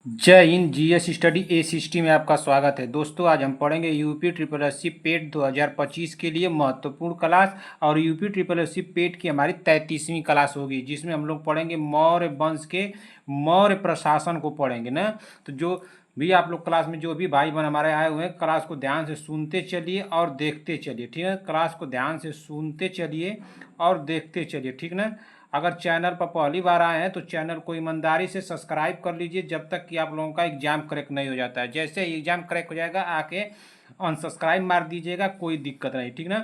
जय Hind. GS study ए system में आपका स्वागत है। दोस्तों, आज हम पढ़ेंगे यूपी ट्रिपल एस सी पेट 2025 के लिए महत्वपूर्ण क्लास। और यूपी ट्रिपल एस सी पेट की हमारी 33वीं क्लास होगी, जिसमें हम लोग पढ़ेंगे मौर्य वंश के मौर्य प्रशासन को पढ़ेंगे ना। तो जो भी आप लोग क्लास में जो भी भाई बहन हमारे आए हुए हैं, क्लास को ध्यान से सुनते चलिए और देखते चलिए, ठीक है। क्लास को ध्यान से सुनते चलिए और देखते चलिए, ठीक ना। अगर चैनल पर पहली बार आए हैं तो चैनल को ईमानदारी से सब्सक्राइब कर लीजिए, जब तक कि आप लोगों का एग्जाम क्रैक नहीं हो जाता है। जैसे एग्जाम क्रैक हो जाएगा आके अनसब्सक्राइब मार दीजिएगा, कोई दिक्कत नहीं, ठीक ना।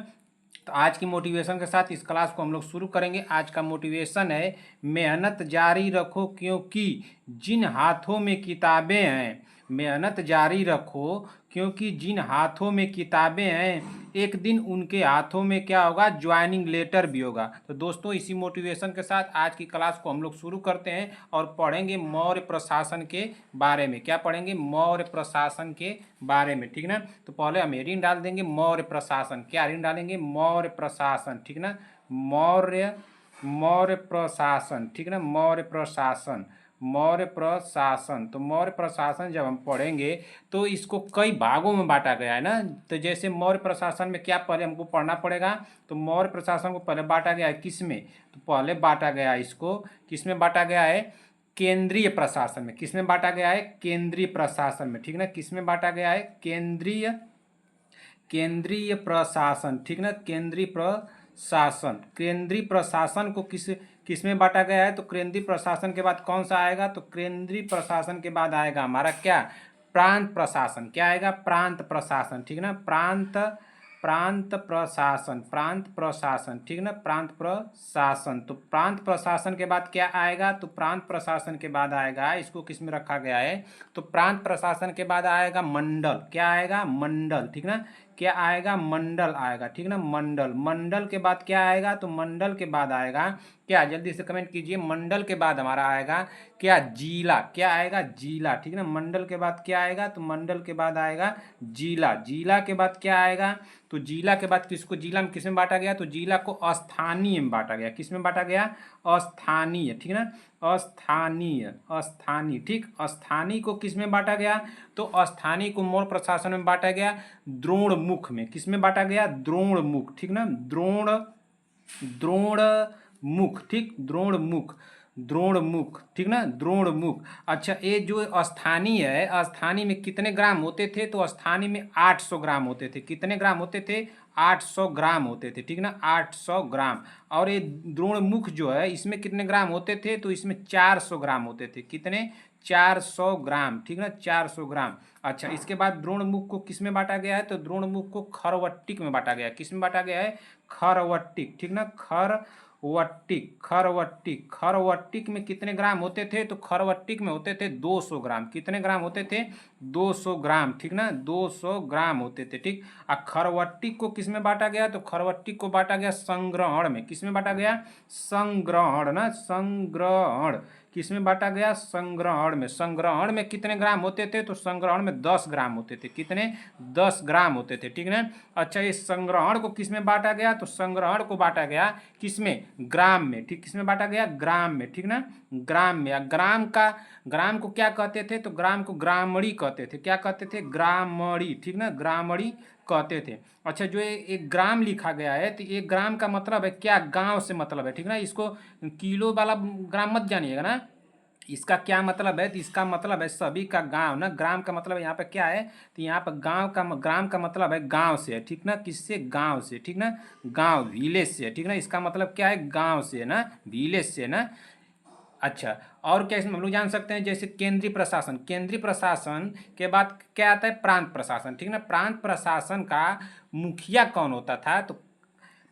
तो आज की मोटिवेशन के साथ इस क्लास को हम लोग शुरू करेंगे। आज का मोटिवेशन है, मेहनत जारी रखो क्योंकि जिन हाथों में किताबें हैं, मेहनत जारी रखो क्योंकि जिन हाथों में किताबें हैं एक दिन उनके हाथों में क्या होगा, ज्वाइनिंग लेटर भी होगा। तो दोस्तों, इसी मोटिवेशन के साथ आज की क्लास को हम लोग शुरू करते हैं और पढ़ेंगे मौर्य प्रशासन के बारे में। क्या पढ़ेंगे? मौर्य प्रशासन के बारे में, ठीक ना। तो पहले हम हेडिंग डाल देंगे मौर्य प्रशासन। क्या हेडिंग डालेंगे? मौर्य प्रशासन, ठीक ना। मौर्य मौर्य प्रशासन, ठीक ना। मौर्य प्रशासन, मौर्य प्रशासन। तो मौर्य प्रशासन जब हम पढ़ेंगे तो इसको कई भागों में बांटा गया है ना। तो जैसे मौर्य प्रशासन में क्या पहले हमको पढ़ना पड़ेगा, तो मौर्य प्रशासन को पहले बांटा गया है किस में? तो पहले बांटा गया है इसको किस में बांटा गया है? केंद्रीय प्रशासन में। किस में बांटा गया है? केंद्रीय प्रशासन में, ठीक ना। किस में बांटा गया है? केंद्रीय केंद्रीय प्रशासन, ठीक ना। केंद्रीय प्रशासन, केंद्रीय प्रशासन को किस में बांटा गया है? तो केंद्रीय प्रशासन के बाद कौन सा आएगा? तो केंद्रीय प्रशासन के बाद आएगा हमारा क्या? प्रांत प्रशासन। क्या आएगा? प्रांत प्रशासन, ठीक ना। प्रांत प्रांत प्रशासन, प्रांत प्रशासन, ठीक ना। प्रांत प्रशासन। तो प्रांत प्रशासन के बाद क्या आएगा? तो प्रांत प्रशासन के बाद आएगा, इसको किस में रखा गया है? तो प्रांत प्रशासन के बाद आएगा मंडल। क्या आएगा? मंडल, ठीक ना। क्या आएगा? मंडल आएगा, ठीक ना। मंडल, मंडल के बाद क्या आएगा? तो मंडल के बाद आएगा क्या? जल्दी से कमेंट कीजिए। मंडल के बाद हमारा आएगा क्या? जिला। क्या आएगा? जिला, ठीक ना। मंडल के बाद क्या आएगा? तो मंडल के बाद आएगा जिला। जिला के बाद क्या आएगा? तो जिला के बाद किसको, जिला में किस में बांटा गया? तो जिला को स्थानीय में बांटा गया। किस में बांटा गया? स्थानीय, ठीक ना। स्थानीय, स्थानीय, ठीक। स्थानीय को किस में बांटा गया? तो स्थानीय को मौर्य प्रशासन में बांटा गया द्रोणमुख में। किस में बांटा गया? द्रोणमुख, ठीक ना। द्रोणमुख, ठीक। द्रोणमुख, द्रोणमुख, ठीक ना। द्रोणमुख। अच्छा, ये जो स्थानीय है, स्थानीय में कितने ग्राम होते थे? तो स्थानीय में 800 ग्राम होते थे। कितने ग्राम होते थे? 800 ग्राम होते थे, ठीक ना। 800 ग्राम। और ये द्रोणमुख जो है, इसमें कितने ग्राम होते थे? तो इसमें 400 ग्राम होते थे। कितने? 400 ग्राम, ठीक ना। 400 ग्राम। अच्छा, इसके बाद द्रोणमुख को किस में बांटा गया है? तो द्रोणमुख को खरवट्टिक में बांटा गया है। किस में बांटा गया है? खरवट्टिक, ठीक ना। खरवट्टिक, खरवट्टिक, खरवट्टिक में कितने ग्राम होते थे? तो खरवट्टिक में होते थे 200 ग्राम। कितने ग्राम होते थे? 200 ग्राम, ठीक ना। 200 ग्राम होते थे, ठीक। और खरवट्टिक को किस में बांटा गया? तो खरवट्टिक को बांटा गया संग्रहण में। किस में बांटा गया? संग्रहण ना, संग्रहण। किस में बांटा गया? संग्रहण में। संग्रहण में कितने ग्राम होते थे? तो संग्रहण में 10 ग्राम होते थे। कितने? 10 ग्राम होते थे, ठीक ना। अच्छा, इस संग्रहण को किस में बांटा गया? तो संग्रहण को बांटा गया किस में? ग्राम में, ठीक। किस में बांटा गया? ग्राम में, ठीक ना। ग्राम में। ग्राम को क्या कहते थे? तो ग्राम को ग्रामड़ी कहते थे। क्या कहते थे? ग्रामड़ी, ठीक ना। ग्रामड़ी कहते थे। अच्छा, जो एक ग्राम लिखा गया है, तो एक ग्राम का मतलब है क्या? गांव से मतलब है, ठीक ना। इसको किलो वाला ग्राम मत जानिएगा ना। इसका क्या मतलब है? तो इसका मतलब है सभी का गांव ना। ग्राम का मतलब यहाँ पे क्या है? तो यहाँ पर गांव का, ग्राम का मतलब है गांव से है, ठीक ना। किससे? गांव से, ठीक ना। गांव, विलेज से, ठीक ना। इसका मतलब क्या है? गांव से ना, विलेज से ना। अच्छा, और क्या इसमें हम लोग जान सकते हैं? जैसे केंद्रीय प्रशासन, केंद्रीय प्रशासन के बाद क्या आता है? प्रांत प्रशासन, ठीक ना। प्रांत प्रशासन का मुखिया कौन होता था? तो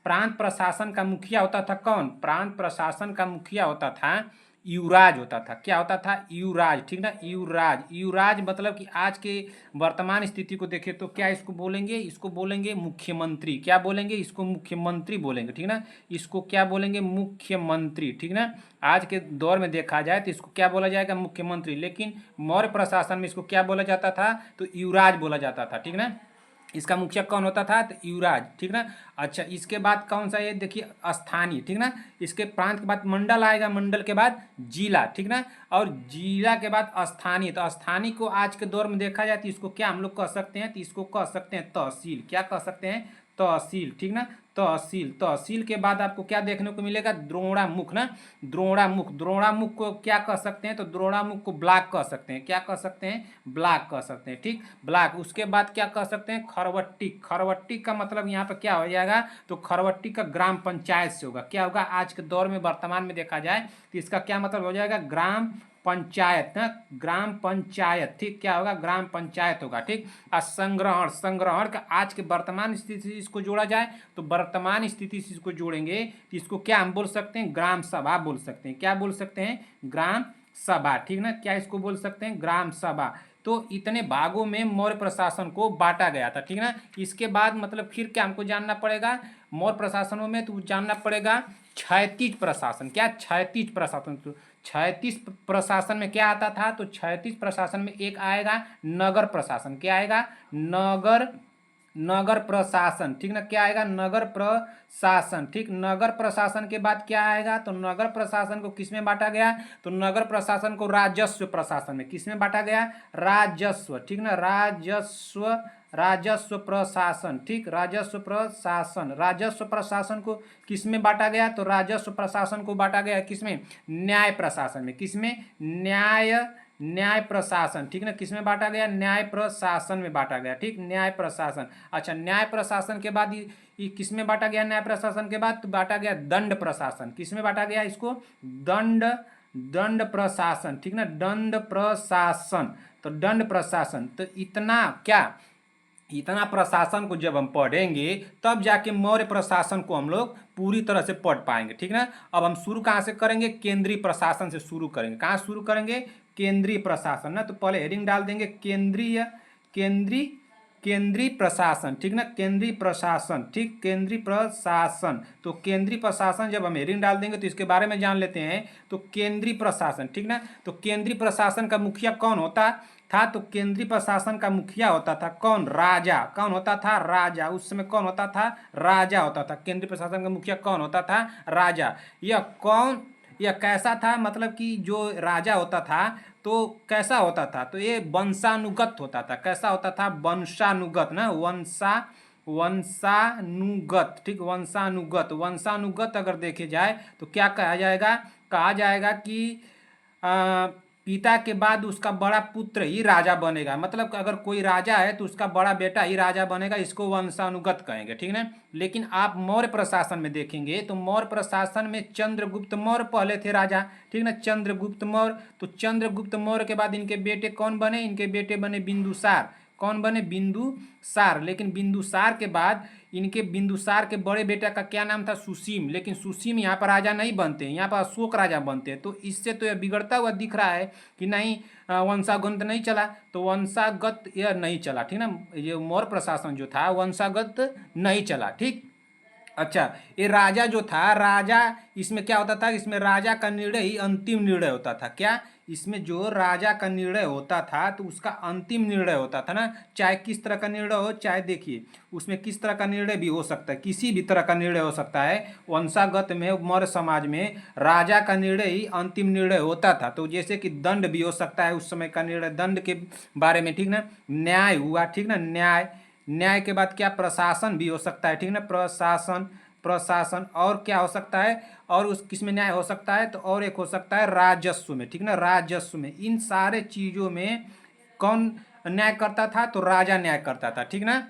प्रांत प्रशासन का मुखिया होता था कौन? प्रांत प्रशासन का मुखिया होता था युवराज होता था। क्या होता था? युवराज, ठीक ना। युवराज, युवराज मतलब कि आज के वर्तमान स्थिति को देखें तो क्या इसको बोलेंगे? इसको बोलेंगे मुख्यमंत्री। क्या बोलेंगे? इसको मुख्यमंत्री बोलेंगे, ठीक ना। इसको क्या बोलेंगे? मुख्यमंत्री, ठीक ना। आज के दौर में देखा जाए तो इसको क्या बोला जाएगा? मुख्यमंत्री। लेकिन मौर्य प्रशासन में इसको क्या बोला जाता था? तो युवराज बोला जाता था, ठीक ना। इसका मुखिया कौन होता था? तो युवराज, ठीक ना। अच्छा, इसके बाद कौन सा, ये देखिए स्थानीय, ठीक ना। इसके प्रांत के बाद मंडल आएगा, मंडल के बाद जिला, ठीक ना। और जिला के बाद स्थानीय। तो स्थानीय को आज के दौर में देखा जाए तो इसको क्या हम लोग कह सकते हैं? तो इसको कह सकते हैं तहसील। क्या कह सकते हैं? तहसील, ठीक ना। तहसील। तहसील के बाद आपको क्या देखने को मिलेगा? द्रोणामुख ना। द्रोणामुख। द्रोणामुख को क्या कह सकते हैं? तो द्रोणामुख को ब्लॉक कह सकते हैं। क्या कह सकते हैं? ब्लॉक कह सकते हैं, ठीक, ब्लॉक। उसके बाद क्या कह सकते हैं? खरवट्टी। खरवट्टी का मतलब यहाँ पर क्या हो जाएगा? तो खरवट्टी का ग्राम पंचायत से होगा। क्या होगा? आज के दौर में वर्तमान में देखा जाए तो इसका क्या मतलब हो जाएगा? ग्राम पंचायत ना, ग्राम पंचायत, ठीक। क्या होगा? ग्राम पंचायत होगा, ठीक। और संग्रहण। संग्रहण का आज के वर्तमान स्थिति से इसको जोड़ा जाए तो वर्तमान स्थिति से इसको जोड़ेंगे तो इसको क्या हम बोल सकते हैं? ग्राम सभा बोल सकते हैं। क्या बोल सकते हैं? ग्राम सभा, ठीक ना। क्या इसको बोल सकते हैं? ग्राम सभा। तो इतने भागों में मौर्य प्रशासन को बांटा गया था, ठीक ना। इसके बाद मतलब फिर क्या हमको जानना पड़ेगा मौर्य प्रशासनों में? तो जानना पड़ेगा क्षैतिज प्रशासन। क्या? क्षैतिज प्रशासन। तो क्षैतिज प्रशासन में क्या आता था? तो क्षैतिज प्रशासन में एक आएगा नगर प्रशासन। क्या आएगा? नगर, नगर प्रशासन, ठीक ना। क्या आएगा? नगर प्रशासन, ठीक। नगर प्रशासन के बाद क्या आएगा? तो नगर प्रशासन को किस में बांटा गया? तो नगर प्रशासन को राजस्व प्रशासन में। किस में बांटा गया? राजस्व, ठीक ना। राजस्व, राजस्व प्रशासन, ठीक। राजस्व प्रशासन। राजस्व प्रशासन को किस में बांटा गया? तो राजस्व प्रशासन को बांटा गया किसमें? न्याय प्रशासन में। किसमें? न्याय, न्याय प्रशासन, ठीक ना। किसमें बांटा गया? न्याय प्रशासन में बांटा गया, ठीक। न्याय प्रशासन। अच्छा, न्याय प्रशासन के बाद ये किसमें बांटा गया? न्याय प्रशासन के बाद तो बांटा गया दंड प्रशासन। किसमें बांटा गया इसको? दंड, दंड प्रशासन, ठीक ना। दंड प्रशासन। तो दंड प्रशासन। तो इतना क्या, इतना प्रशासन को जब हम पढ़ेंगे तब जाके मौर्य प्रशासन को हम लोग पूरी तरह से पढ़ पाएंगे, ठीक ना। अब हम शुरू कहाँ से करेंगे? केंद्रीय प्रशासन से शुरू करेंगे। कहाँ शुरू करेंगे? केंद्रीय प्रशासन ना। तो पहले हेडिंग डाल देंगे केंद्रीय, केंद्रीय, केंद्रीय प्रशासन, ठीक ना। केंद्रीय प्रशासन, ठीक। केंद्रीय प्रशासन। तो केंद्रीय प्रशासन जब हम हेडिंग डाल देंगे तो इसके बारे में जान लेते हैं। तो केंद्रीय प्रशासन, ठीक ना। तो केंद्रीय प्रशासन का मुखिया कौन होता था? तो केंद्रीय प्रशासन का मुखिया होता था कौन? राजा। कौन होता था? राजा। उस समय कौन होता था? राजा होता था। केंद्रीय प्रशासन का मुखिया कौन होता था? राजा। यह कौन, यह कैसा था? मतलब कि जो राजा होता था तो कैसा होता था? तो ये वंशानुगत होता था। कैसा होता था? वंशानुगत ना। वंशानुगत, ठीक। वंशानुगत। वंशानुगत अगर देखे जाए तो क्या कहा जाएगा? कहा जाएगा कि पिता के बाद उसका बड़ा पुत्र ही राजा बनेगा। मतलब अगर कोई राजा है तो उसका बड़ा बेटा ही राजा बनेगा। इसको वंशानुगत कहेंगे, ठीक ना। लेकिन आप मौर्य प्रशासन में देखेंगे तो मौर्य प्रशासन में चंद्रगुप्त मौर्य पहले थे राजा, ठीक ना। चंद्रगुप्त मौर्य। तो चंद्रगुप्त मौर्य के बाद इनके बेटे कौन बने? इनके बेटे बने बिंदुसार। कौन बने? बिंदुसार। लेकिन बिंदुसार के बाद इनके, बिंदुसार के बड़े बेटा का क्या नाम था? सुसीम। लेकिन सुसीम यहाँ पर राजा नहीं बनते, यहाँ पर अशोक राजा बनते हैं। तो इससे तो यह बिगड़ता हुआ दिख रहा है कि नहीं, वंशागत नहीं चला। तो वंशागत यह नहीं चला, ठीक ना। ये मौर्य प्रशासन जो था वंशागत नहीं चला, ठीक। अच्छा, ये राजा जो था, राजा, इसमें क्या होता था? इसमें राजा का निर्णय ही अंतिम निर्णय होता था। क्या? इसमें जो राजा का निर्णय होता था तो उसका अंतिम निर्णय होता था ना। चाहे किस तरह का निर्णय हो, चाहे देखिए उसमें किस तरह का निर्णय भी हो सकता है, किसी भी तरह का निर्णय हो सकता है। वंशागत में, मौर्य समाज में राजा का निर्णय ही अंतिम निर्णय होता था। तो जैसे कि दंड भी हो सकता है उस समय का निर्णय, दंड के बारे में, ठीक ना। न्याय हुआ, ठीक ना। न्याय, न्याय के बाद क्या? प्रशासन भी हो सकता है, ठीक ना। प्रशासन, प्रशासन। और क्या हो सकता है? और उस किस में न्याय हो सकता है? तो और एक हो सकता है राजस्व में, ठीक ना। राजस्व में। इन सारे चीजों में कौन न्याय करता था? तो राजा न्याय करता था, ठीक ना।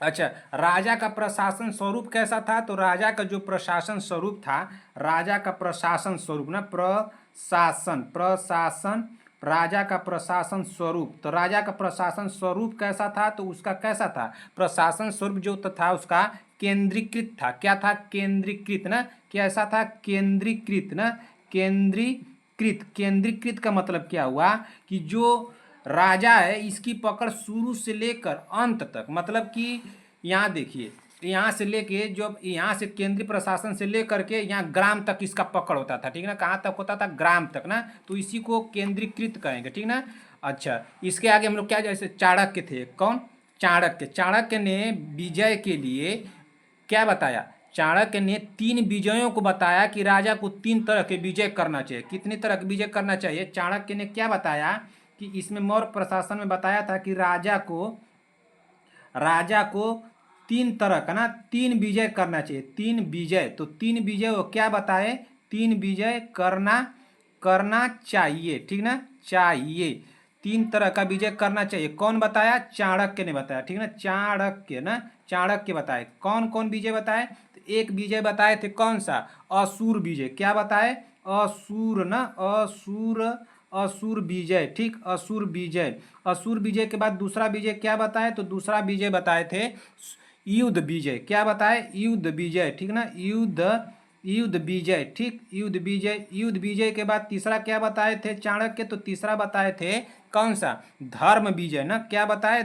अच्छा, राजा का प्रशासन स्वरूप कैसा था? तो राजा का जो प्रशासन स्वरूप था, राजा का प्रशासन स्वरूप ना, प्रशासन, प्रशासन, राजा का प्रशासन स्वरूप। तो राजा का प्रशासन स्वरूप कैसा था? तो उसका कैसा था? प्रशासन स्वरूप जो था उसका केंद्रीकृत था। क्या था? केंद्रीकृत ना। कैसा था? केंद्रीकृत ना। केंद्रीकृत। केंद्रीकृत का मतलब क्या हुआ कि जो राजा है इसकी पकड़ शुरू से लेकर अंत तक, मतलब कि यहाँ देखिए, यहाँ से लेके, जो यहाँ से केंद्रीय प्रशासन से लेकर के यहाँ ग्राम तक इसका पकड़ होता था, ठीक ना। कहाँ तक होता था? ग्राम तक ना। तो इसी को केंद्रीकृत कहेंगे, ठीक ना। अच्छा, इसके आगे हम लोग क्या, जैसे चाणक्य थे, कौन? चाणक्य ने विजय के लिए क्या बताया? चाणक्य ने 3 विजयों को बताया कि राजा को 3 तरह के विजय करना चाहिए। कितनी तरह के विजय करना चाहिए? चाणक्य ने क्या बताया कि इसमें मौर्य प्रशासन में बताया था कि राजा को 3 तरह का ना 3 विजय करना चाहिए। 3 विजय, तो 3 विजय वो क्या बताए? 3 विजय करना चाहिए, ठीक ना, चाहिए। 3 तरह का विजय करना चाहिए। कौन बताया? चाणक्य ने बताया, ठीक ना, चाणक्य बताए। कौन कौन विजय बताए? तो एक विजय बताए थे, कौन सा? असुर विजय। क्या बताए? असुर ना, असुर विजय, ठीक, असुर विजय। असुर विजय के बाद दूसरा विजय क्या बताए? तो दूसरा विजय बताए थे युद्ध विजय। क्या बताए? युद्ध विजय, ठीक ना, युद्ध विजय, ठीक, युद्ध विजय के बाद तीसरा क्या बताए थे चाणक्य? तो तीसरा बताए थे कौन सा? धर्म विजय ना। क्या बताए?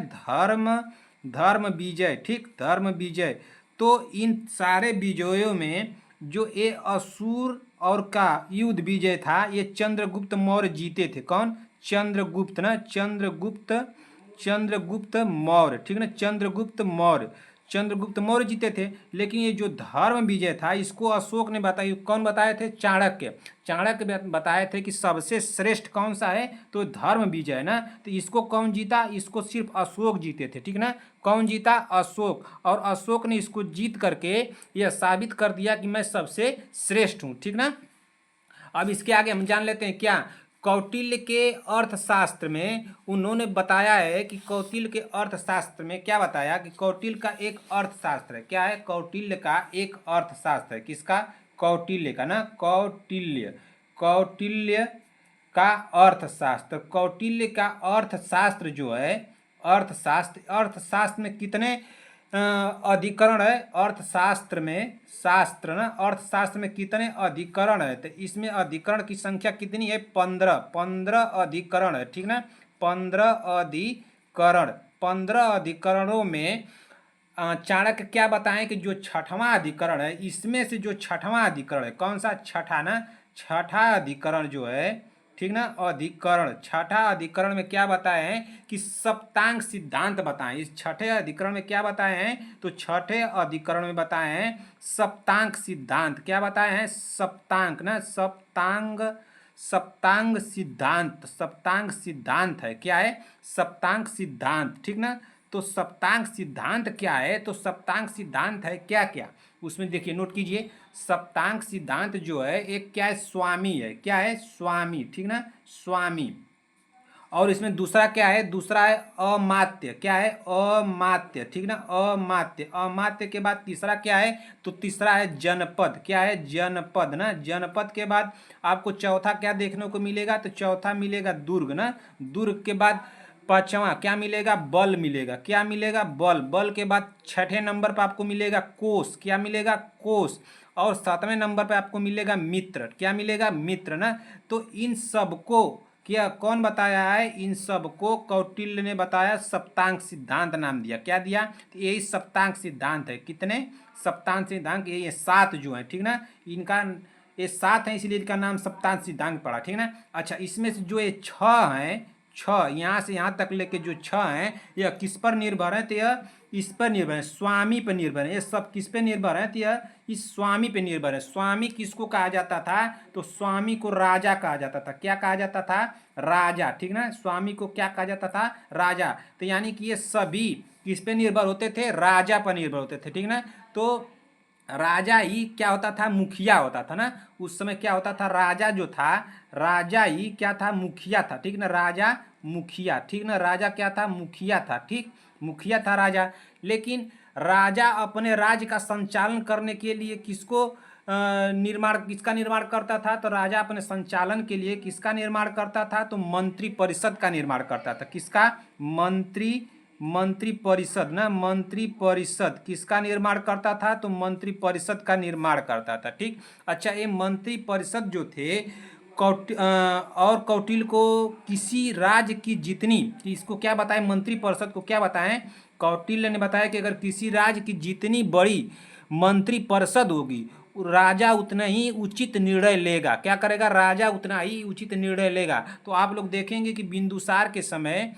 धर्म विजय, ठीक, धर्म विजय। तो इन सारे विजयों में जो ये असुर और का युद्ध विजय था, ये चंद्रगुप्त मौर्य जीते थे। कौन? चंद्रगुप्त ना, चंद्रगुप्त मौर्य, ठीक ना, चंद्रगुप्त मौर्य जीते थे। लेकिन ये जो धर्म विजय था, इसको अशोक ने बताया। कौन बताए थे? चाणक्य बताए थे कि सबसे श्रेष्ठ कौन सा है? तो धर्म विजय ना। तो इसको कौन जीता? इसको सिर्फ अशोक जीते थे, ठीक ना। कौन जीता? अशोक। और अशोक ने इसको जीत करके यह साबित कर दिया कि मैं सबसे श्रेष्ठ हूं, ठीक ना। अब इसके आगे हम जान लेते हैं क्या? कौटिल्य के अर्थशास्त्र में उन्होंने बताया है कि कौटिल्य के अर्थशास्त्र में क्या बताया कि कौटिल्य का एक अर्थशास्त्र है। क्या है? कौटिल्य का एक अर्थशास्त्र है। किसका? कौटिल्य का ना, कौटिल्य का अर्थशास्त्र। कौटिल्य का अर्थशास्त्र जो है, अर्थशास्त्र में कितने अधिकरण है? अर्थशास्त्र में अर्थशास्त्र में कितने अधिकरण है? तो इसमें अधिकरण की संख्या कितनी है? 15 अधिकरण है, ठीक ना, 15 अधिकरणों में चाणक्य क्या बताएं कि जो 6वां अधिकरण है, इसमें से जो 6वां अधिकरण है, कौन सा? छठा अधिकरण जो है, ठीक ना, अधिकरण, 6ठा अधिकरण में क्या बताए हैं कि सप्तांग सिद्धांत बताएं। इस 6ठे अधिकरण में क्या बताए हैं? तो 6ठे अधिकरण में बताए हैं सप्तांग सिद्धांत। क्या बताए हैं? सप्तांग ना, सप्तांग सिद्धांत है। क्या है? सप्तांग सिद्धांत, ठीक ना। तो सप्तांग सिद्धांत क्या है? तो सप्तांग सिद्धांत है क्या क्या? उसमें देखिए, नोट कीजिए। सप्तांग सिद्धांत जो है एक क्या है? स्वामी है। क्या है? स्वामी, ठीक ना, स्वामी। और इसमें दूसरा क्या है? दूसरा है अमात्य। क्या है? अमात्य, ठीक ना, अमात्य के बाद तीसरा क्या है? तो तीसरा है जनपद। क्या है? जनपद ना। जनपद के बाद आपको चौथा क्या देखने को मिलेगा? तो चौथा मिलेगा दुर्ग ना। दुर्ग के बाद पांचवा क्या मिलेगा? बल मिलेगा। क्या मिलेगा? बल के बाद 6ठे नंबर पर आपको मिलेगा कोष। क्या मिलेगा? कोष। और 7वें नंबर पर आपको मिलेगा मित्र। क्या मिलेगा? मित्र ना। तो इन सबको क्या कौन बताया है? इन सबको कौटिल्य ने बताया, सप्तांग सिद्धांत नाम दिया। क्या दिया? तो यही सप्तांग सिद्धांत है। कितने सप्तांग सिद्धांत? ये 7 जो है, ठीक ना, इनका ये 7 है, इसलिए इनका नाम सप्तांग सिद्धांत पड़ा, ठीक ना। अच्छा, इसमें से जो ये 6 हैं, 6 यहाँ से यहाँ तक लेके जो 6 हैं, यह किस पर निर्भर है? तो यह इस पर निर्भर है, स्वामी पर निर्भर है। ये सब किस पे निर्भर है? तो यह इस स्वामी पे निर्भर है। स्वामी किसको कहा जाता था? तो स्वामी को राजा कहा जाता था। क्या कहा जाता था? राजा, ठीक ना। स्वामी को क्या कहा जाता था? राजा। तो यानी कि ये सभी किस पे निर्भर होते थे? राजा पर निर्भर होते थे, ठीक ना। तो राजा ही क्या होता था? मुखिया होता था ना। उस समय क्या होता था? राजा जो था, राजा ही क्या था? मुखिया था, ठीक ना, राजा मुखिया, ठीक ना, राजा क्या था? मुखिया था, ठीक, मुखिया था राजा। लेकिन राजा अपने राज्य का संचालन करने के लिए किसका निर्माण करता था? तो राजा अपने संचालन के लिए किसका निर्माण करता था? तो मंत्री परिषद का निर्माण करता था। किसका? मंत्री परिषद ना, मंत्री परिषद किसका निर्माण करता था? तो मंत्री परिषद का निर्माण करता था, ठीक। अच्छा, ये मंत्री परिषद जो थे और कौटिल्य को किसी राज्य की जितनी, इसको क्या बताएं? मंत्री परिषद को क्या बताएं? कौटिल्य ने बताया कि अगर किसी राज्य की जितनी बड़ी मंत्री परिषद होगी, राजा उतना ही उचित निर्णय लेगा। क्या करेगा? राजा उतना ही उचित निर्णय लेगा। तो आप लोग देखेंगे कि बिंदुसार के समय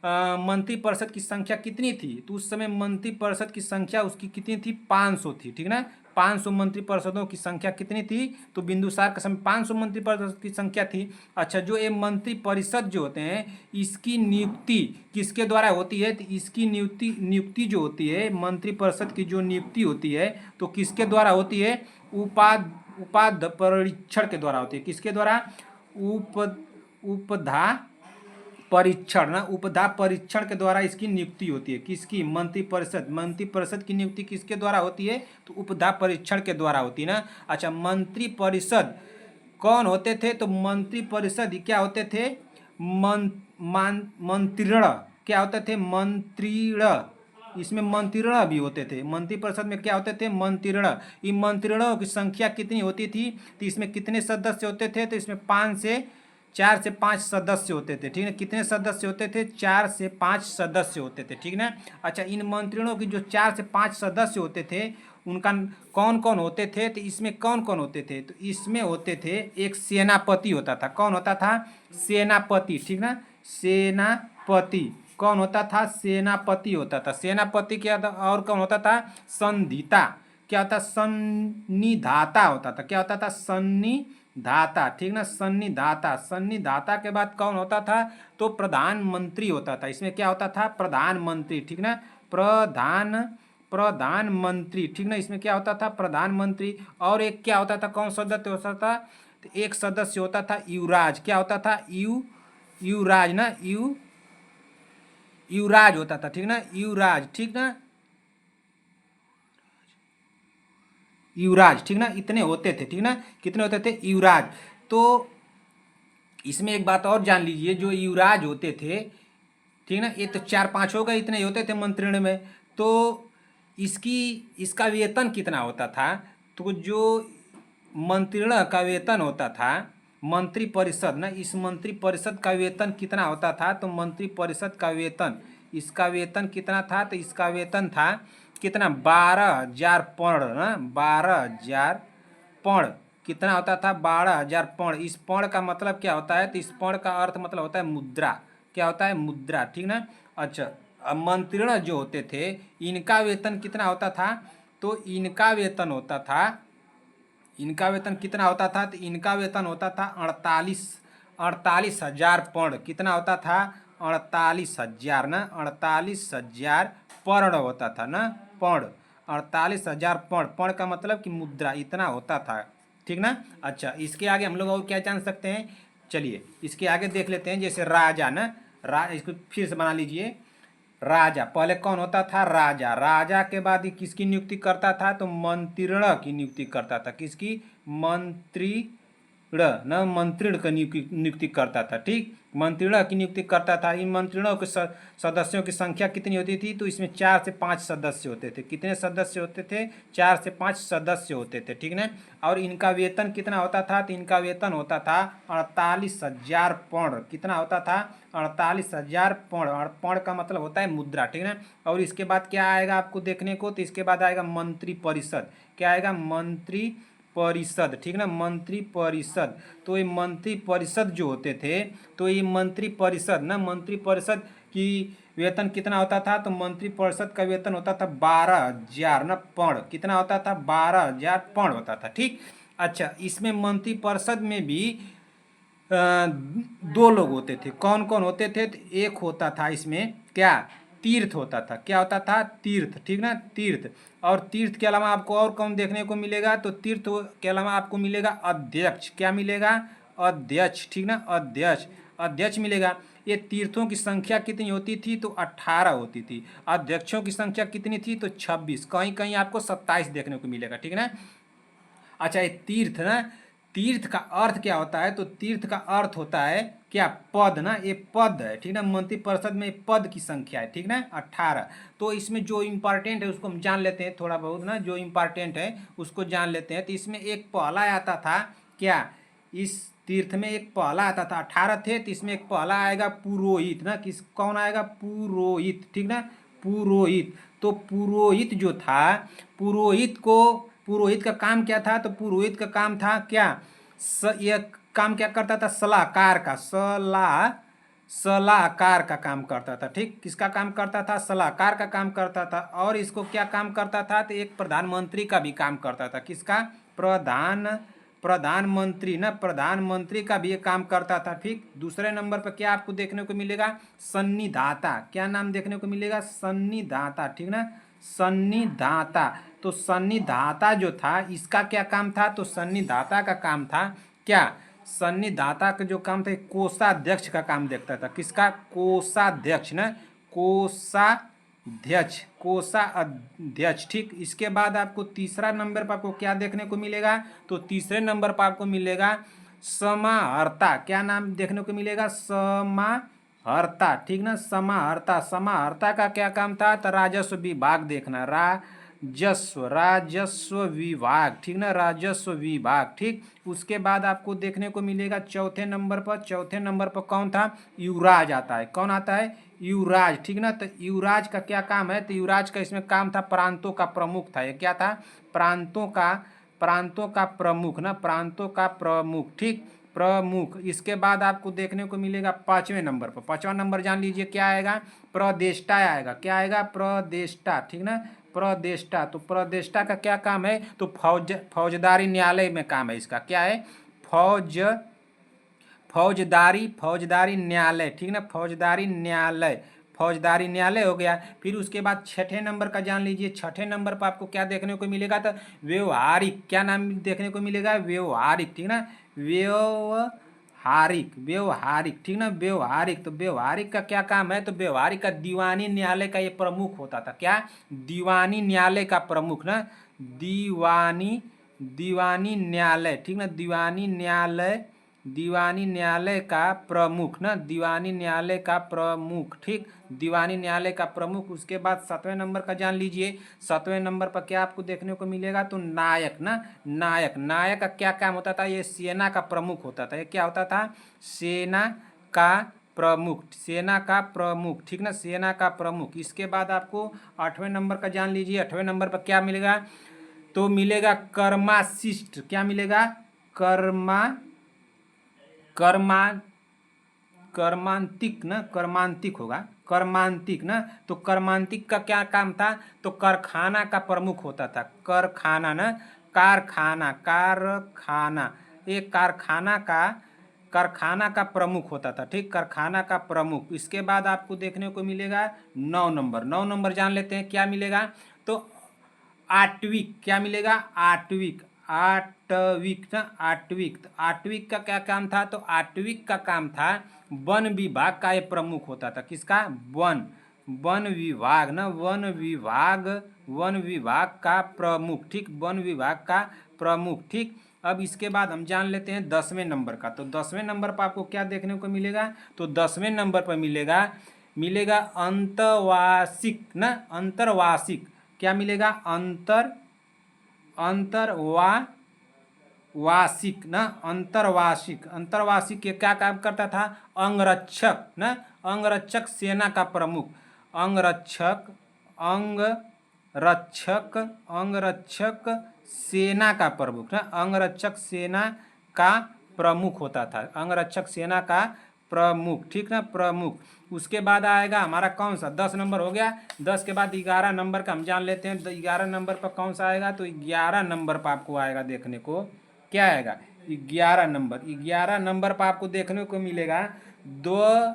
मंत्री परिषद की संख्या कितनी थी, तो उस समय मंत्री परिषद की संख्या उसकी कितनी थी, 500 थी, ठीक ना। 500 मंत्री परिषदों की संख्या कितनी थी, तो बिंदुसार के समय 500 मंत्री परिषद की संख्या थी। अच्छा, जो ये मंत्री परिषद जो होते हैं इसकी नियुक्ति किसके द्वारा होती है, तो इसकी नियुक्ति जो होती है मंत्री परिषद की जो नियुक्ति होती है तो किसके द्वारा होती है, उपाध्याय परीक्षण के द्वारा होती है। किसके द्वारा, उपधा परीक्षण के द्वारा इसकी नियुक्ति होती है। किसकी, मंत्री परिषद की नियुक्ति किसके द्वारा होती है, तो उपधा परीक्षण के द्वारा होती है ना। अच्छा, मंत्री परिषद कौन होते थे, तो मंत्री परिषद क्या होते थे, मंत्रीण क्या होते थे, मंत्रीण। इसमें मंत्रीण भी होते थे, मंत्री परिषद में क्या होते थे, मंत्रीण। इन मंत्रीणों की संख्या कितनी होती थी, तो इसमें कितने सदस्य होते थे, तो इसमें 4 से 5 सदस्य होते थे, ठीक है। कितने सदस्य होते थे, 4 से 5 सदस्य होते थे, ठीक ना। अच्छा, इन मंत्रियों की जो 4 से 5 सदस्य होते थे उनका कौन कौन होते थे, तो इसमें कौन कौन होते थे, तो इसमें होते थे एक सेनापति होता था। कौन होता था, सेनापति, ठीक ना। सेनापति कौन होता था, सेनापति होता था। सेनापति क्या था, और कौन होता था, संधिता क्या होता, सन्निधाता होता था। क्या होता था, सन्निधाता, ठीक ना। सन्निधाता के बाद कौन होता था, तो प्रधानमंत्री होता था। इसमें क्या होता था, प्रधानमंत्री, ठीक ना। प्रधानमंत्री, ठीक ना। इसमें क्या होता था, प्रधानमंत्री। और एक क्या होता था, कौन सदस्य होता था, तो एक सदस्य होता था युवराज। क्या होता था, युवराज ना, युवराज होता था, ठीक ना। युवराज, ठीक ना, युवराज, ठीक ना। इतने होते थे, ठीक ना। कितने होते थे, युवराज। तो इसमें एक बात और जान लीजिए, जो युवराज होते थे, ठीक ना, ये तो 4-5 हो गए, इतने होते थे मंत्रिण में। तो इसका वेतन कितना होता था, तो जो मंत्रिण का वेतन होता था, मंत्री परिषद ना, इस मंत्री परिषद का वेतन कितना होता था, तो मंत्री परिषद का वेतन, इसका वेतन कितना था, तो इसका वेतन था कितना, 12,000 पौंड ना, 12,000 पौंड। कितना होता था, 12,000 पौंड। इस पौंड का मतलब क्या होता है, तो इस पौंड का अर्थ मतलब होता है मुद्रा। क्या होता है, मुद्रा, ठीक ना। अच्छा, अब मंत्रिण जो होते थे इनका वेतन कितना होता था, तो इनका वेतन कितना होता था, तो इनका वेतन होता था 48,000 पौंड। कितना होता था, 48,000 ना, 48,000 पौंड होता था ना, पौंड, 48,000 पौंड। पौंड का मतलब कि मुद्रा, इतना होता था, ठीक ना। अच्छा, इसके आगे हम लोग और क्या जान सकते हैं, चलिए इसके आगे देख लेते हैं। जैसे राजा ना, इसको फिर से बना लीजिए। राजा पहले कौन होता था, राजा। राजा के बाद ही किसकी नियुक्ति करता था, तो मंत्रिण की नियुक्ति करता था। किसकी, मंत्रीण न, मंत्रिण की नियुक्ति करता था, ठीक। मंत्रिण की नियुक्ति करता था। इन मंत्रिणों के सदस्यों की संख्या कितनी होती थी, तो इसमें 4 से 5 सदस्य होते थे। कितने सदस्य होते थे, 4 से 5 सदस्य होते थे, ठीक ना। और इनका वेतन कितना होता था, तो इनका वेतन होता था 48,000 पौंड। कितना होता था, 48,000 पौंड। और पौंड का मतलब होता है मुद्रा, ठीक ना। और इसके बाद क्या आएगा आपको देखने को, तो इसके बाद आएगा मंत्री परिषद। क्या आएगा, मंत्री परिषद, ठीक ना, मंत्री परिषद। तो ये मंत्री परिषद जो होते थे, तो ये मंत्री परिषद ना, मंत्री परिषद की वेतन कितना होता था, तो मंत्री परिषद का वेतन होता था 12,000 ना पौंड। कितना होता था, 12,000 पौंड होता था, ठीक। अच्छा, इसमें मंत्री परिषद में भी 2 लोग होते थे। कौन कौन होते थे, तो एक होता था इसमें क्या, तीर्थ होता था। क्या होता था, तीर्थ, ठीक ना, तीर्थ। और तीर्थ के अलावा आपको और कौन देखने को मिलेगा, तो तीर्थ के अलावा आपको मिलेगा अध्यक्ष। क्या मिलेगा, अध्यक्ष, ठीक ना, अध्यक्ष मिलेगा। ये तीर्थों की संख्या कितनी होती थी, तो 18 होती थी। अध्यक्षों की संख्या कितनी थी, तो 26। कहीं कहीं आपको 27 देखने को मिलेगा, ठीक ना। अच्छा, ये तीर्थ ना, तीर्थ का अर्थ क्या होता है, तो तीर्थ का अर्थ होता है क्या, पद ना, ये पद है, ठीक ना। मंत्री परिषद में पद की संख्या है, ठीक ना, 18। तो इसमें जो इम्पोर्टेंट है उसको हम जान लेते हैं थोड़ा बहुत ना, जो इम्पोर्टेंट है उसको जान लेते हैं। तो इसमें एक पहला आता था क्या, इस तीर्थ में एक पहला आता था, 18 थे, तो इसमें एक पहला आएगा पुरोहित ना। कौन आएगा, पुरोहित, ठीक ना, पुरोहित। तो पुरोहित जो था, पुरोहित का काम क्या था, तो पुरोहित का काम था क्या, यह काम क्या करता था, सलाहकार का, सलाहकार सलाहकार का काम करता था। ठीक, किसका काम करता था? सलाहकार का काम करता था। और इसको क्या काम करता था? तो एक प्रधानमंत्री का भी काम करता था। किसका? प्रधानमंत्री ना, प्रधानमंत्री का भी ये काम करता था। ठीक, दूसरे नंबर पर क्या आपको देखने को मिलेगा? सन्निधाता। क्या नाम देखने को मिलेगा? सन्निधाता। ठीक ना, सन्निधाता। तो सन्निधाता जो था, इसका क्या काम था? तो सन्निधाता का काम था क्या? सन्निधाता का जो काम था, कोषाध्यक्ष का काम देखता था। किसका? कोषाध्यक्ष ना, कोषाध्यक्ष, कोषाध्यक्ष। ठीक, इसके बाद आपको तीसरा नंबर पर आपको क्या देखने को मिलेगा? तो तीसरे नंबर पर आपको मिलेगा समाहर्ता। क्या नाम देखने को मिलेगा? समाहर्ता। ठीक ना, समाहर्ता। समाहर्ता का क्या काम था? तो राजस्व विभाग देखना, राजस्व विभाग। ठीक ना, राजस्व विभाग। ठीक, उसके बाद आपको देखने को मिलेगा चौथे नंबर पर, चौथे नंबर पर कौन था? युवराज आता है। कौन आता है? युवराज। ठीक ना, तो युवराज का क्या काम है? तो युवराज का इसमें काम था, प्रांतों का प्रमुख था। ये क्या था? प्रांतों का प्रमुख ना, प्रांतों का प्रमुख। ठीक, प्रमुख। इसके बाद आपको देखने को मिलेगा पांचवें नंबर पर, पांचवा नंबर जान लीजिए क्या आएगा? प्रदेष्टा आएगा। क्या आएगा? प्रदेष्टा। ठीक ना, प्रदेष्टा। तो प्रदेष्टा का क्या काम है? तो फौजदारी न्यायालय में काम है इसका। क्या है? फौजदारी न्यायालय। ठीक ना, फौजदारी न्यायालय, फौजदारी न्यायालय हो गया। फिर उसके बाद छठे नंबर का जान लीजिए। छठे नंबर पर आपको क्या देखने को मिलेगा? तो व्यवहारिक। क्या नाम देखने को मिलेगा? व्यवहारिक। ठीक ना, व्यवहारिक। ठीक ना, व्यवहारिक। तो व्यवहारिक का क्या काम है? तो व्यवहारिक का दीवानी न्यायालय का ये प्रमुख होता था। क्या? दीवानी न्यायालय का प्रमुख ना, दीवानी न्यायालय। ठीक ना, दीवानी न्यायालय का प्रमुख ना, दीवानी न्यायालय का प्रमुख। ठीक, दीवानी न्यायालय का प्रमुख। उसके बाद सातवें नंबर का जान लीजिए। सातवें नंबर पर क्या आपको देखने को मिलेगा? तो नायक ना, नायक का क्या काम होता था? ये सेना का प्रमुख होता था। ये क्या होता था? सेना का प्रमुख, सेना का प्रमुख। ठीक ना, सेना का प्रमुख। इसके बाद आपको आठवें नंबर का जान लीजिए। आठवें नंबर पर क्या मिलेगा? तो मिलेगा कर्माशिष्ट। क्या मिलेगा? कर्मा कर्मांतिक ना, कर्मांतिक होगा, कर्मांतिक ना। तो कर्मांतिक का क्या काम था? तो कारखाना का प्रमुख होता था। कारखाना ना, कारखाना एक कारखाना का प्रमुख होता था। ठीक, कारखाना का प्रमुख। इसके बाद आपको देखने को मिलेगा 9 नंबर। 9 नंबर जान लेते हैं क्या मिलेगा? तो आट्विक। क्या मिलेगा? आट्विक, आट्विक ना, आट्विक। तो आट्विक का क्या काम था? तो आट्विक का काम था वन विभाग का ये प्रमुख होता था। किसका? वन विभाग ना, वन विभाग का प्रमुख। ठीक, वन विभाग का प्रमुख। ठीक, अब इसके बाद हम जान लेते हैं 10वें नंबर का। तो 10वें नंबर पर आपको क्या देखने को मिलेगा? तो 10वें नंबर पर मिलेगा अंतर्वासिक ना, अंतर्वासिक। क्या मिलेगा? अंतर्वासिक ना, अंतर्वासिक के क्या काम करता था? अंगरक्षक ना, अंगरक्षक सेना का प्रमुख। अंगरक्षक सेना का प्रमुख ना, अंगरक्षक सेना का प्रमुख होता था। अंगरक्षक सेना का प्रमुख। ठीक ना, प्रमुख। उसके बाद आएगा हमारा कौन सा? 10 नंबर हो गया। 10 के बाद 11 नंबर का हम जान लेते हैं। 11 नंबर पर कौन सा आएगा? तो 11 नंबर पर आपको आएगा देखने को, क्या आएगा? 11 नंबर। 11 नंबर पर आपको देखने को मिलेगा दो,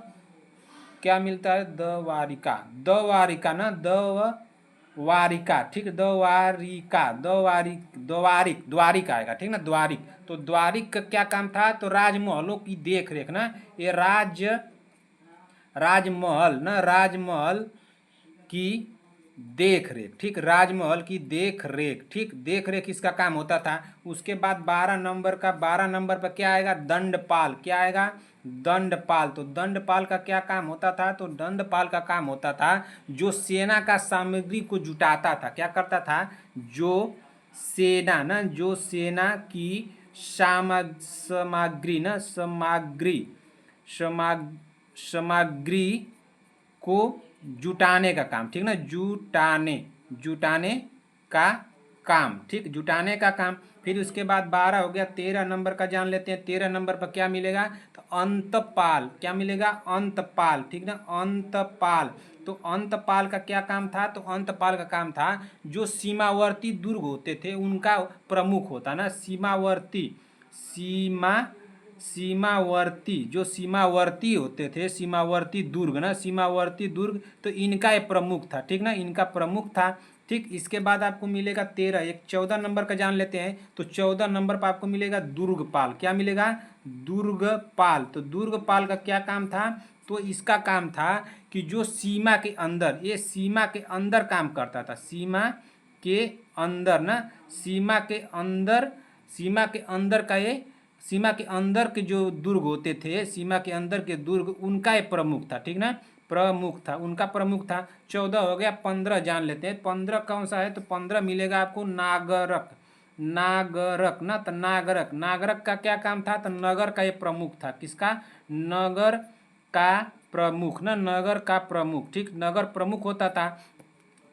क्या मिलता है? द्वारिका, द्वारिका ना, द्वारिका। ठीक, द्वारिक आएगा। ठीक ना, द्वारिक। तो द्वारिक का क्या काम था? तो राजमहलों की देख रेख ना, ये राजमहल ना, राजमहल की देख रेख। ठीक, राजमहल की देख रेख। ठीक, देख रेख इसका काम होता था। उसके बाद 12 नंबर पर क्या आएगा? दंडपाल। क्या आएगा? दंडपाल। तो दंडपाल का क्या काम होता था? तो दंडपाल का काम होता था जो सेना का सामग्री को जुटाता था। क्या करता था? जो सेना की सामग्री ना, सामग्री को जुटाने का काम। ठीक ना, जुटाने का काम। ठीक, जुटाने का काम। फिर उसके बाद 12 हो गया। 13 नंबर का जान लेते हैं। 13 नंबर पर क्या मिलेगा? तो अंतपाल। क्या मिलेगा? अंतपाल। ठीक ना, अंतपाल। तो अंतपाल का क्या काम था? तो अंतपाल का काम था जो सीमावर्ती दुर्ग होते थे उनका प्रमुख होता ना, सीमावर्ती, सीमावर्ती जो सीमावर्ती होते थे, सीमावर्ती दुर्ग ना, सीमावर्ती दुर्ग, तो इनका ये प्रमुख था। ठीक ना, इनका प्रमुख था। ठीक, इसके बाद आपको मिलेगा 13। एक 14 नंबर का जान लेते हैं। तो 14 नंबर पर आपको मिलेगा दुर्गपाल। क्या मिलेगा? दुर्गपाल। तो दुर्गपाल का क्या काम था? तो इसका काम था कि जो सीमा के अंदर, ये सीमा के अंदर काम करता था, सीमा के अंदर ना, सीमा के अंदर, सीमा के अंदर का ये, सीमा के अंदर के जो दुर्ग होते थे, सीमा के अंदर के दुर्ग, उनका ये प्रमुख था। ठीक ना, प्रमुख था, उनका प्रमुख था। 14 हो गया। 15 जान लेते हैं। 15 कौन सा है? तो 15 मिलेगा आपको नागरक। नागरक ना, तो नागरक, नागरक का क्या काम था? तो नगर का ये प्रमुख था। किसका? नगर का प्रमुख ना, नगर का प्रमुख। ठीक, नगर प्रमुख होता था।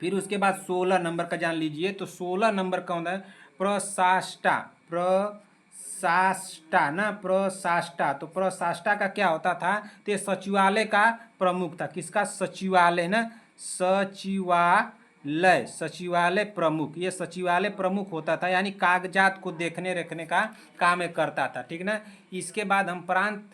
फिर उसके बाद 16 नंबर का जान लीजिए। तो 16 नंबर कौन है? प्रशाष्टा। प्रशाष्टा ना, प्रशाष्टा। तो प्रशाष्टा का क्या होता था? तो ये सचिवालय का प्रमुख था। किसका? सचिवालय ना, सचिवालय, सचिवालय प्रमुख। ये सचिवालय प्रमुख होता था, यानी कागजात को देखने रखने का काम ये करता था। ठीक ना, इसके बाद हम प्रांत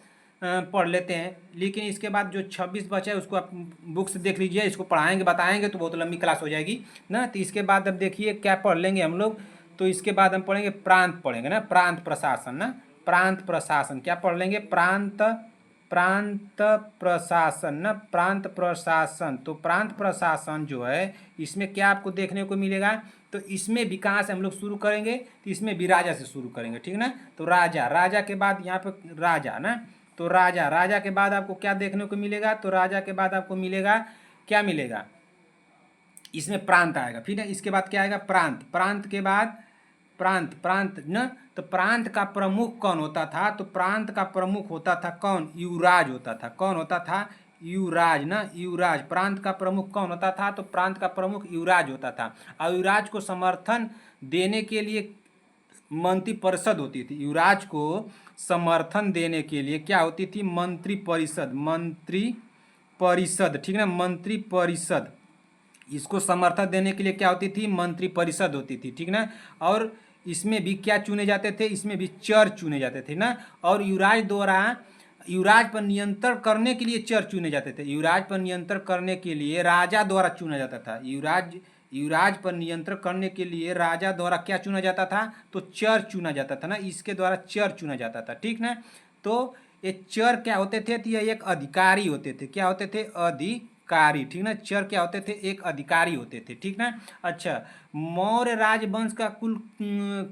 पढ़ लेते हैं। लेकिन इसके बाद जो 26 बचा है उसको आप बुक से देख लीजिए। इसको पढ़ाएंगे बताएंगे तो बहुत लंबी क्लास हो जाएगी ना। तो इसके बाद अब देखिए क्या पढ़ लेंगे हम लोग। तो इसके बाद हम पढ़ेंगे प्रांत, पढ़ेंगे ना, प्रांत प्रशासन ना, प्रांत प्रशासन। क्या पढ़ लेंगे? प्रांत, प्रांत प्रशासन ना, प्रांत प्रशासन। तो प्रांत प्रशासन जो है, इसमें क्या आपको देखने को मिलेगा? तो इसमें भी कहाँ से हम लोग शुरू करेंगे? तो इसमें भी राजा से शुरू करेंगे। ठीक ना, तो राजा, राजा के बाद यहाँ पे राजा ना, तो राजा, राजा के बाद आपको क्या देखने को मिलेगा? तो राजा के बाद आपको मिलेगा, क्या मिलेगा? इसमें प्रांत आएगा। फिर इसके बाद क्या आएगा? प्रांत। प्रांत के बाद प्रांत, प्रांत न, तो प्रांत का प्रमुख कौन होता था? तो प्रांत का प्रमुख होता था कौन? युवराज होता था। कौन होता था? युवराज ना, युवराज। प्रांत का प्रमुख कौन होता था? तो प्रांत का प्रमुख युवराज होता था। और युवराज को समर्थन देने के लिए मंत्री परिषद होती थी। युवराज को समर्थन देने के लिए क्या होती थी? मंत्री परिषद, मंत्री परिषद। ठीक ना, मंत्री परिषद। इसको समर्थन देने के लिए क्या होती थी? मंत्री परिषद होती थी। ठीक ना, और इसमें भी क्या चुने जाते थे? इसमें भी चर चुने जाते थे ना। और युवराज द्वारा, युवराज पर नियंत्रण करने के लिए चर चुने जाते थे। युवराज पर नियंत्रण करने के लिए राजा द्वारा चुना जाता था। युवराज, युवराज पर नियंत्रण करने के लिए राजा द्वारा क्या चुना जाता था? तो चर चुना जाता था ना, इसके द्वारा चर चुना जाता था। ठीक ना, तो ये चर क्या होते थे? तो ये एक अधिकारी होते थे। क्या होते थे? अधिकारी। ठीक ना, चर क्या होते थे? एक अधिकारी होते थे। ठीक ना, अच्छा, मौर्य राजवंश का कुल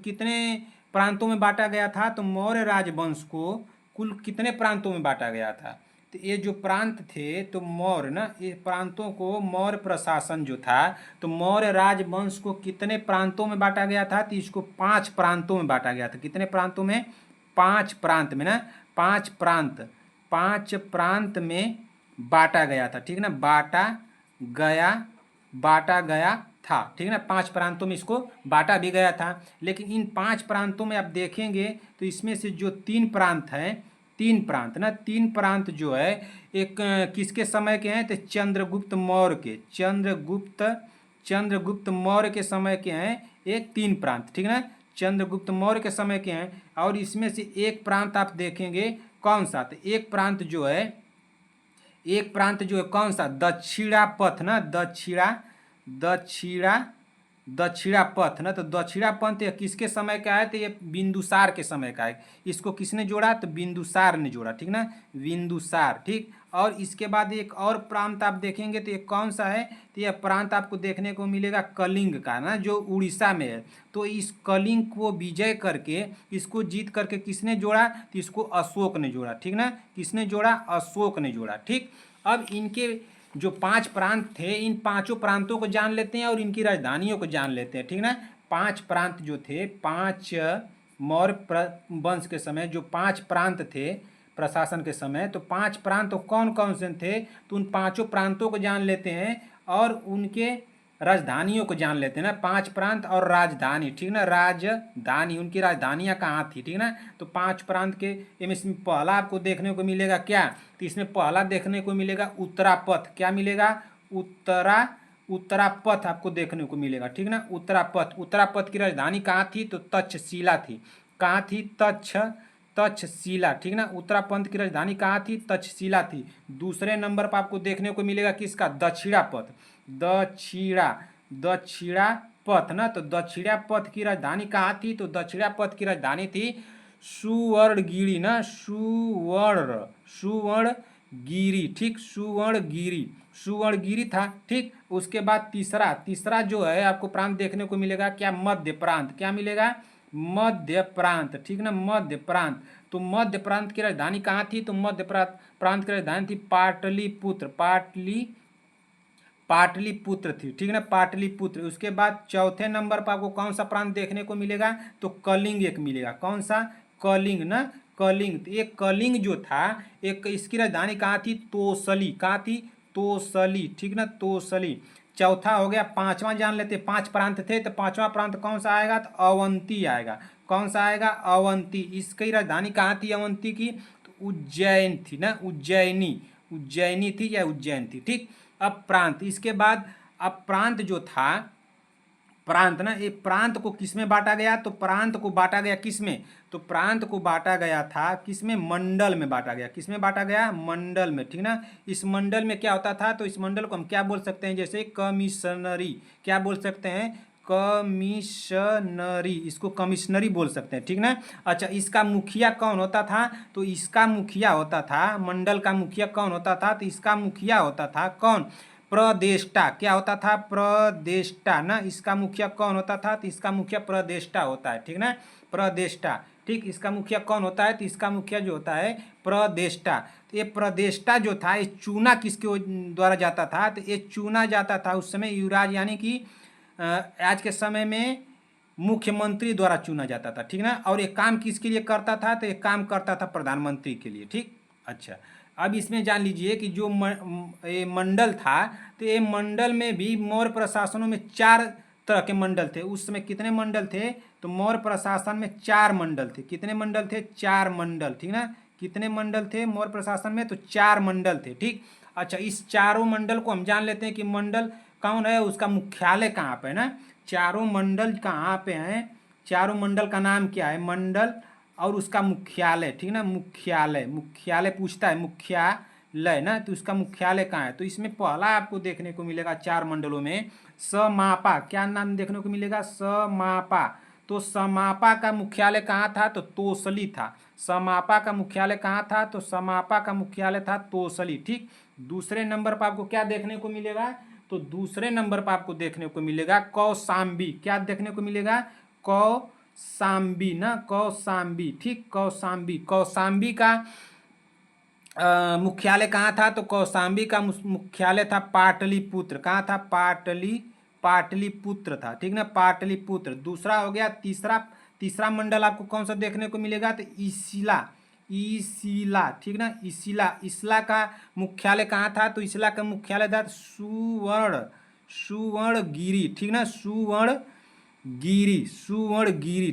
कितने प्रांतों में बांटा गया था? तो मौर्य राजवंश को कुल कितने प्रांतों में बांटा गया था? तो ये जो प्रांत थे, तो मौर्य ना, ये प्रांतों को मौर्य प्रशासन जो था, तो मौर्य राजवंश को कितने प्रांतों में बांटा गया था? तो इसको 5 प्रांतों में बांटा गया था। कितने प्रांतों में? 5 प्रांत में ना, 5 प्रांत, 5 प्रांत में बांटा गया था। ठीक ना, बांटा गया, बांटा गया था। ठीक ना, 5 प्रांतों में इसको बांटा भी गया था। लेकिन इन 5 प्रांतों में आप देखेंगे तो इसमें से जो 3 प्रांत हैं, 3 प्रांत ना, 3 प्रांत जो है एक किसके समय के हैं? तो चंद्रगुप्त मौर्य के, चंद्रगुप्त, चंद्रगुप्त मौर्य के समय के हैं एक 3 प्रांत। ठीक ना, चंद्रगुप्त मौर्य के समय के हैं। और इसमें से एक प्रांत आप देखेंगे कौन सा? तो एक प्रांत जो है, एक प्रांत जो है कौन सा? दक्षिणापथ ना, दक्षिणा, दक्षिणापथ ना। तो दक्षिणापथ ये किसके समय का है? तो ये बिंदुसार के समय का है। इसको किसने जोड़ा? तो बिंदुसार ने जोड़ा। ठीक ना, बिंदुसार। ठीक, और इसके बाद एक और प्रांत आप देखेंगे तो ये कौन सा है? तो यह प्रांत आपको देखने को मिलेगा कलिंग का ना, जो उड़ीसा में है। तो इस कलिंग को विजय करके, इसको जीत करके किसने जोड़ा? तो इसको अशोक ने जोड़ा। ठीक ना, किसने जोड़ा? अशोक ने जोड़ा। ठीक, अब इनके जो 5 प्रांत थे, इन पांचों प्रांतों को जान लेते हैं और इनकी राजधानियों को जान लेते हैं। ठीक ना, 5 प्रांत जो थे, 5 मौर्य वंश के समय जो 5 प्रांत थे प्रशासन के समय, तो 5 प्रांत कौन कौन से थे? तो उन पांचों प्रांतों को जान लेते हैं और उनके राजधानियों को जान लेते हैं ना, 5 प्रांत और राजधानी, ठीक ना, राजधानी, उनकी राजधानियाँ कहाँ थी, ठीक ना। तो 5 प्रांत के इसमें पहला आपको देखने को मिलेगा क्या, तो इसमें पहला देखने को मिलेगा उत्तरापथ, क्या मिलेगा, उत्तरापथ आपको देखने को मिलेगा, ठीक ना, उत्तरापथ। उत्तरापथ की राजधानी कहाँ थी, तो तक्षशिला थी, कहाँ थी, तक्षशिला, ठीक ना। उत्तरापंथ की राजधानी कहाँ थी, तक्षशिला थी। दूसरे नंबर पर आपको देखने को मिलेगा किसका, दक्षिणापथ, दक्षिणापथ ना। तो दक्षिणापथ की राजधानी कहाँ थी, तो दक्षिणापथ की राजधानी थी सुवर्णगिरी ना, सुवर्णगिरी, ठीक, सुवर्णगिरी था, ठीक। उसके बाद तीसरा जो है आपको प्रांत देखने को मिलेगा क्या, मध्य प्रांत, क्या मिलेगा, मध्य प्रांत, ठीक ना, मध्य प्रांत। तो मध्य प्रांत की राजधानी कहाँ थी, तो मध्य प्रांत की राजधानी थी पाटलिपुत्र थी, ठीक ना, पाटलिपुत्र। उसके बाद चौथे नंबर पर आपको कौन सा प्रांत देखने को मिलेगा, तो कलिंग एक मिलेगा, कौन सा, कलिंग ना, कलिंग। तो एक कलिंग जो था, एक इसकी राजधानी कहाँ थी, तोसली, कहाँ थी, तोसली, ठीक ना, तोसली। चौथा हो गया। पांचवा जान लेते, 5 प्रांत थे, तो पांचवा प्रांत कौन सा आएगा, तो अवंती आएगा, कौन सा आएगा, अवंती। इसकी राजधानी कहाँ थी अवंती की, तो उज्जैन थी ना, उज्जैनी थी या उज्जैन थी, ठीक। अब प्रांत, इसके बाद अब प्रांत जो था, प्रांत ना, ये प्रांत को किसमें बांटा गया, तो प्रांत को बांटा गया किसमें, तो प्रांत को बांटा गया था किसमें, मंडल में बांटा गया, किसमें बांटा गया, मंडल में, ठीक ना। इस मंडल में क्या होता था, तो इस मंडल को हम क्या बोल सकते हैं, जैसे कमिश्नरी, क्या बोल सकते हैं, कमिश्नरी, इसको कमिश्नरी बोल सकते हैं, ठीक ना। अच्छा, इसका मुखिया कौन होता था, तो इसका मुखिया होता था, मंडल का मुखिया कौन होता था, तो इसका मुखिया होता था कौन, प्रदेष्टा, क्या होता था, प्रदेष्टा ना। इसका मुखिया कौन होता था, तो इसका मुखिया प्रदेष्टा होता है, ठीक ना, प्रदेष्टा, ठीक। इसका मुखिया कौन होता है, तो इसका मुखिया जो होता है प्रदेष्टा। तो ये प्रदेष्टा जो था, ये चुना किसके द्वारा जाता था, तो ये चुना जाता था उस समय युवराज, यानी कि आज के समय में मुख्यमंत्री द्वारा चुना जाता था, ठीक ना। और ये काम किसके लिए करता था, तो ये काम करता था प्रधानमंत्री के लिए, ठीक। अच्छा, अब इसमें जान लीजिए कि जो ये मंडल था, तो ये मंडल में भी मौर्य प्रशासनों में 4 तरह के मंडल थे। उस समय कितने मंडल थे, तो मौर्य प्रशासन में 4 मंडल थे। कितने मंडल थे, 4 मंडल, ठीक ना। कितने मंडल थे मौर्य प्रशासन में, तो 4 मंडल थे, ठीक। अच्छा, इस चारों मंडल को हम जान लेते हैं कि मंडल कौन है, उसका मुख्यालय कहाँ पे है ना। चारों मंडल कहाँ पे हैं, चारों मंडल का नाम क्या है, मंडल और उसका मुख्यालय, ठीक ना, मुख्यालय पूछता है, मुख्यालय ना, तो उसका मुख्यालय कहाँ है। तो इसमें पहला आपको देखने को मिलेगा 4 मंडलों में समापा, क्या नाम देखने को मिलेगा, समापा। तो समापा का मुख्यालय कहाँ था, तो तोसली था। समापा का मुख्यालय कहाँ था, तो समापा का मुख्यालय था तोसली, ठीक। दूसरे नंबर पर आपको क्या देखने को मिलेगा, तो दूसरे नंबर पर आपको देखने को मिलेगा कौशाम्बी, क्या देखने को मिलेगा, कौशाम्बी ना, कौशाम्बी, ठीक, कौशाम्बी। कौशाम्बी का मुख्यालय कहाँ था, तो कौशाम्बी का मुख्यालय था पाटलिपुत्र, कहाँ था, पाटलिपुत्र था, ठीक ना, पाटलिपुत्र। दूसरा हो गया। तीसरा मंडल आपको कौन सा देखने को मिलेगा, तो इसिला, ठीक ना, इसिला का मुख्यालय कहाँ था, तो इसिला का मुख्यालय था सुवर्णगिरी, ठीक ना, सुवर्णगिरी,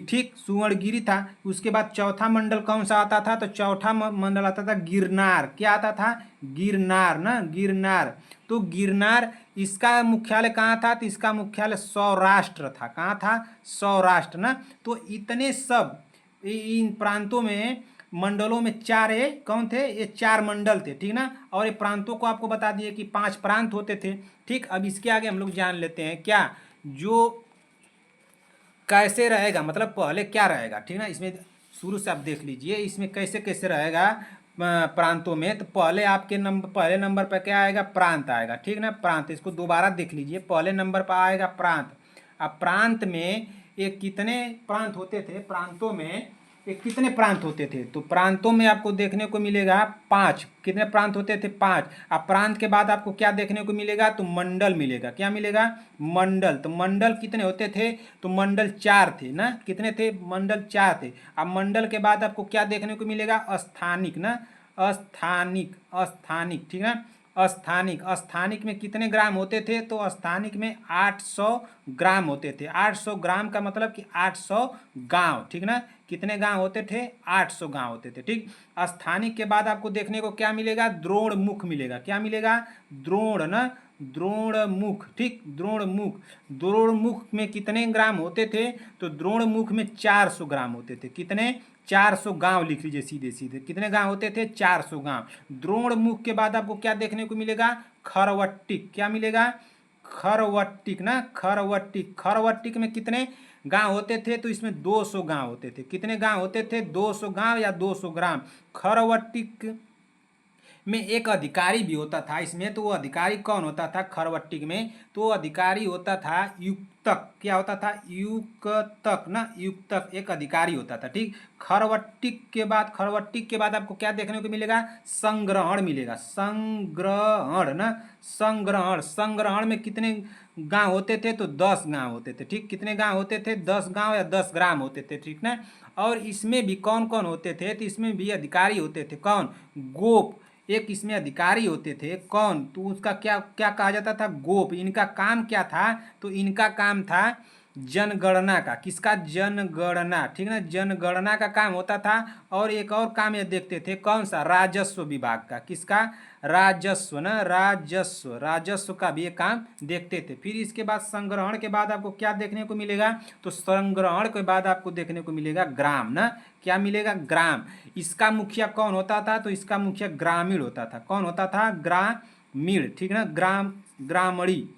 ठीक, सुवर्णगिरी था। उसके बाद चौथा मंडल कौन सा आता था, तो चौथा मंडल आता था गिरनार, क्या आता था, गिरनार ना, गिरनार। तो गिरनार, इसका मुख्यालय कहाँ था, तो इसका मुख्यालय सौराष्ट्र था, कहाँ था, सौराष्ट्र ना। तो इतने सब इन प्रांतों में, मंडलों में 4 कौन थे, ये 4 मंडल थे, ठीक ना। और ये प्रांतों को आपको बता दिए कि 5 प्रांत होते थे, ठीक। अब इसके आगे हम लोग जान लेते हैं क्या, जो कैसे रहेगा, मतलब पहले क्या रहेगा, ठीक ना। इसमें शुरू से आप देख लीजिए, इसमें कैसे कैसे रहेगा प्रांतों में। तो पहले नंबर पर क्या आएगा, प्रांत आएगा, ठीक ना, प्रांत। इसको दोबारा देख लीजिए, पहले नंबर पर आएगा प्रांत। अब प्रांत में ये कितने प्रांत होते थे, प्रांतों में ये कितने प्रांत होते थे, तो प्रांतों में आपको देखने को मिलेगा 5। कितने प्रांत होते थे, 5। अब प्रांत के बाद आपको क्या देखने को मिलेगा, तो मंडल मिलेगा, क्या मिलेगा, मंडल। तो मंडल कितने होते थे, तो मंडल 4 थे ना, कितने थे, मंडल 4 थे। अब मंडल के बाद आपको क्या देखने को मिलेगा, स्थानिक ना, स्थानिक, ठीक ना, स्थानिक, स्थानिक में कितने ग्राम होते थे? तो स्थानिक में 800 ग्राम होते थे। 800 ग्राम का मतलब कि 800 गांव, ठीक ना। कितने गांव होते थे? 800 गांव होते थे, ठीक। स्थानिक के बाद आपको देखने को क्या मिलेगा? द्रोणमुख मिलेगा। क्या मिलेगा? द्रोण ना, द्रोणमुख, ठीक। द्रोणमुख, द्रोणमुख में कितने ग्राम होते थे? तो द्रोणमुख में 400 ग्राम होते थे। कितने? 400 गांव लिख लीजिए सीधे सीधे। कितने गांव होते थे? 400 गांव। द्रोणमुख के बाद आपको क्या देखने को मिलेगा? खरवट्टिक। क्या मिलेगा? खरवट्टिक ना, खरवट्टिक। खरवट्टिक में कितने गांव होते थे? तो इसमें 200 गांव होते थे। कितने गांव होते थे? 200 गांव या 200 ग्राम। खरवट्टिक में एक अधिकारी भी होता था इसमें। तो वो अधिकारी कौन होता था खरवट्टिक में? तो वो अधिकारी होता था युक्तक। क्या होता था? युक्तक ना, युक्तक एक अधिकारी होता था, ठीक। खरवट्टिक के बाद, खरवट्टिक के बाद आपको क्या देखने को मिलेगा? संग्रहण मिलेगा। संग्रहण ना, संग्रहण। संग्रहण में कितने गांव होते थे? तो 10 गांव होते थे, ठीक। कितने गांव होते थे? 10 गांव या 10 ग्राम होते थे, ठीक ना। और इसमें भी कौन कौन होते थे? तो इसमें भी अधिकारी होते थे। कौन? गोप। एक इसमें अधिकारी होते थे। कौन? तो उसका क्या क्या कहा जाता था? गोप। इनका काम क्या था? तो इनका काम था जनगणना का। किसका? जनगणना, ठीक ना। जनगणना का काम होता था। और एक और काम ये देखते थे, कौन सा? राजस्व विभाग का। किसका? राजस्व ना, राजस्व, राजस्व का भी ये काम देखते थे। फिर इसके बाद संग्रहण के बाद आपको क्या देखने को मिलेगा? तो संग्रहण के बाद आपको देखने को मिलेगा ग्राम ना। क्या मिलेगा? ग्राम। इसका मुखिया कौन होता था? तो इसका मुखिया ग्रामीण होता था। कौन होता था? ग्रामीण, ठीक ना। ग्रामणी।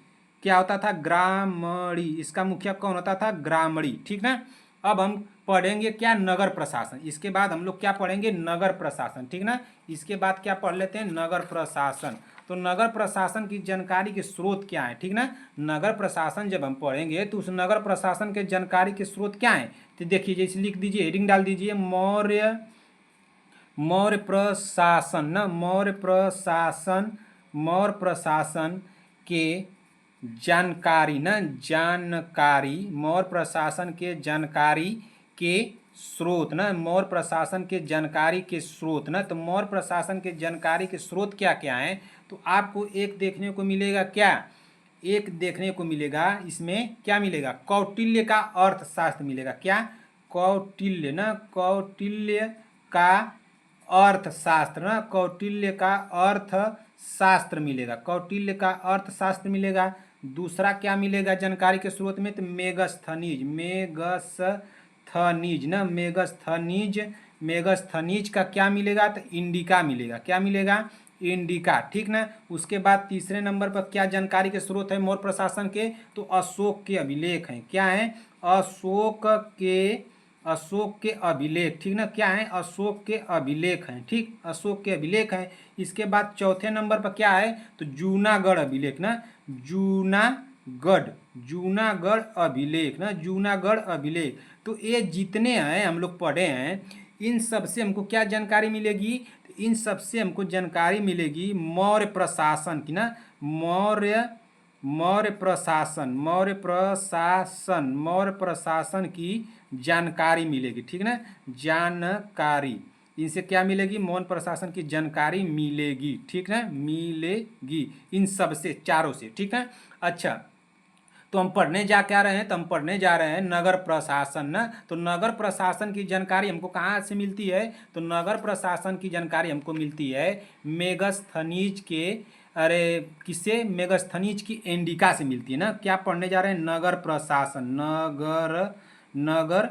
क्या होता था? ग्रामणी। इसका मुखिया कौन होता था? ग्रामणी, ठीक ना। अब हम पढ़ेंगे क्या? नगर प्रशासन। इसके बाद हम लोग क्या पढ़ेंगे? नगर प्रशासन, ठीक ना। इसके बाद क्या पढ़ लेते हैं? नगर प्रशासन। तो नगर प्रशासन की जानकारी के स्रोत क्या है, ठीक ना। नगर प्रशासन जब हम पढ़ेंगे तो उस नगर प्रशासन के जानकारी के स्रोत क्या है? तो देखिए, जैसे लिख दीजिए, हेडिंग डाल दीजिए, मौर्य, मौर्य प्रशासन ना, मौर्य प्रशासन, मौर्य प्रशासन के जानकारी ना, जानकारी, मौर्य प्रशासन के जानकारी के स्रोत ना, मौर्य प्रशासन के जानकारी के स्रोत ना। तो मौर्य प्रशासन के जानकारी के स्रोत क्या क्या हैं? तो आपको एक देखने को मिलेगा, क्या? एक देखने को मिलेगा इसमें, क्या मिलेगा? कौटिल्य का अर्थशास्त्र मिलेगा। क्या? कौटिल्य ना, कौटिल्य का अर्थशास्त्र ना, कौटिल्य का अर्थशास्त्र मिलेगा। कौटिल्य का अर्थशास्त्र मिलेगा। दूसरा क्या मिलेगा जानकारी के स्रोत में? तो मेगस्थनीज, मेगस्थनीज ना, मेगस्थनीज, मेगस्थनीज का क्या मिलेगा? तो इंडिका मिलेगा। क्या मिलेगा? इंडिका, ठीक ना। उसके बाद तीसरे नंबर पर क्या जानकारी के स्रोत है मौर्य प्रशासन के? तो अशोक के अभिलेख हैं। क्या है? अशोक के अभिलेख, ठीक ना। क्या है? अशोक के अभिलेख हैं, ठीक। अशोक के अभिलेख हैं। इसके बाद चौथे नंबर पर क्या है? तो जूनागढ़ अभिलेख ना, जूनागढ़, जूनागढ़ अभिलेख ना, जूनागढ़ अभिलेख। तो ये जितने हैं हम लोग पढ़े हैं, इन सब से हमको क्या जानकारी मिलेगी? इन सब से हमको जानकारी मिलेगी मौर्य प्रशासन की ना, मौर्य, मौर्य प्रशासन, मौर्य प्रशासन, मौर्य प्रशासन की जानकारी मिलेगी, ठीक ना। जानकारी, इनसे क्या मिलेगी? मौर्य प्रशासन की जानकारी मिलेगी, ठीक ना, मिलेगी इन सब से, चारों से, ठीक है। अच्छा, तो हम पढ़ने जा क्या रहे हैं? तो हम पढ़ने जा रहे हैं नगर प्रशासन ना। तो नगर प्रशासन की जानकारी हमको कहाँ से मिलती है? तो नगर प्रशासन की जानकारी हमको मिलती है मेगस्थनीज के, अरे किससे? मेगस्थनीज की इंडिका से मिलती है ना। क्या पढ़ने जा रहे हैं? नगर प्रशासन, नगर, नगर,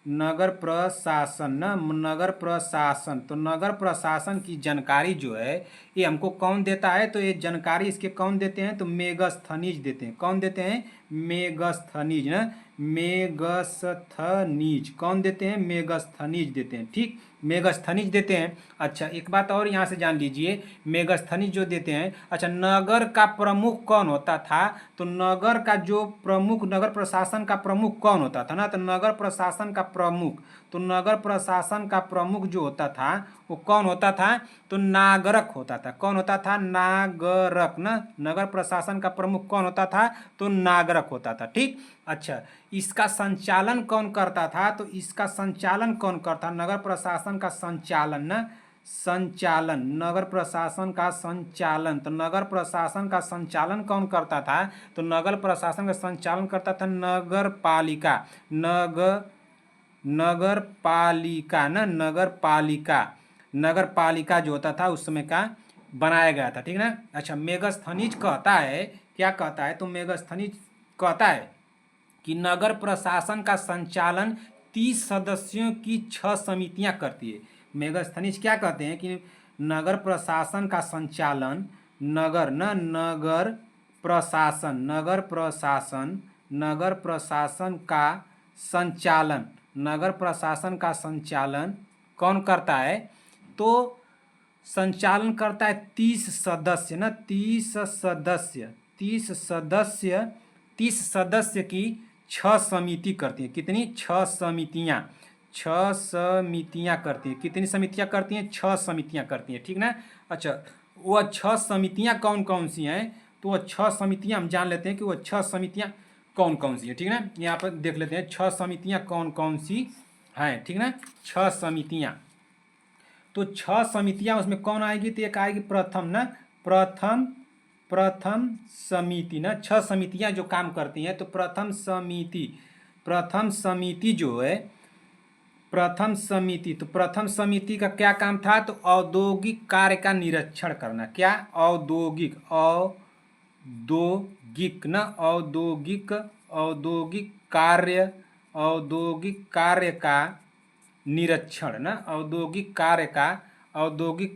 नगर प्रशासन ना, नगर प्रशासन। तो नगर प्रशासन की जानकारी जो है ये हमको कौन देता है? तो ये जानकारी इसके कौन देते हैं? तो मेगस्थनीज देते हैं। कौन देते हैं? मेगस्थनीज ना, मेगस्थनीज कौन देते हैं? मेगस्थनीज देते हैं, ठीक। मेगस्थनीज देते हैं। अच्छा, एक बात और यहाँ से जान लीजिए, मेगस्थनीज जो देते हैं, अच्छा, नगर का प्रमुख कौन होता था? तो नगर का जो प्रमुख, नगर प्रशासन का प्रमुख कौन होता था ना? तो नगर प्रशासन का प्रमुख, तो नगर प्रशासन का प्रमुख जो होता था वो कौन होता था? तो नागरक होता था। कौन होता था? नागरक ना, नगर प्रशासन का प्रमुख कौन होता था? तो नागरक होता था, ठीक। अच्छा, इसका संचालन कौन करता था? तो इसका संचालन कौन करता? नगर प्रशासन का संचालन ना, संचालन, नगर प्रशासन का संचालन। तो नगर प्रशासन का संचालन कौन करता था? तो नगर प्रशासन का संचालन करता था नगर पालिका। नगर पालिका ना, नगर पालिका, नगर पालिका जो होता था उस समय का बनाया गया था, ठीक ना। अच्छा, मेगास्थनीज कहता है, क्या कहता है? तो मेगास्थनीज कहता है कि नगर प्रशासन का संचालन 30 सदस्यों की 6 समितियां करती है। मेगास्थनीज क्या कहते हैं कि नगर प्रशासन का संचालन, नगर प्रशासन, नगर प्रशासन का संचालन, नगर प्रशासन का संचालन कौन करता है? तो संचालन करता है 30 सदस्य ना, 30 सदस्य की 6 समिति करती हैं। कितनी? 6 समितियां, 6 समितियां करती हैं। कितनी समितियां करती हैं? 6 समितियां करती हैं, ठीक ना। अच्छा, वह 6 समितियां कौन कौन सी हैं? तो वह 6 समितियां हम जान लेते हैं कि वह 6 समितियां कौन कौन सी है, ठीक ना। यहाँ पर देख लेते हैं 6 समितियां कौन कौन सी हैं, ठीक ना। 6 समितियां, तो 6 समितियां उसमें कौन आएगी? तो एक आएगी प्रथम ना, प्रथम समिति ना। 6 समितियां जो काम करती हैं, तो प्रथम समिति जो है, प्रथम समिति, तो प्रथम समिति का क्या काम था? तो औद्योगिक कार्य का निरीक्षण करना। क्या? औद्योगिक ना, औद्योगिक कार्य का निरीक्षण ना, औद्योगिक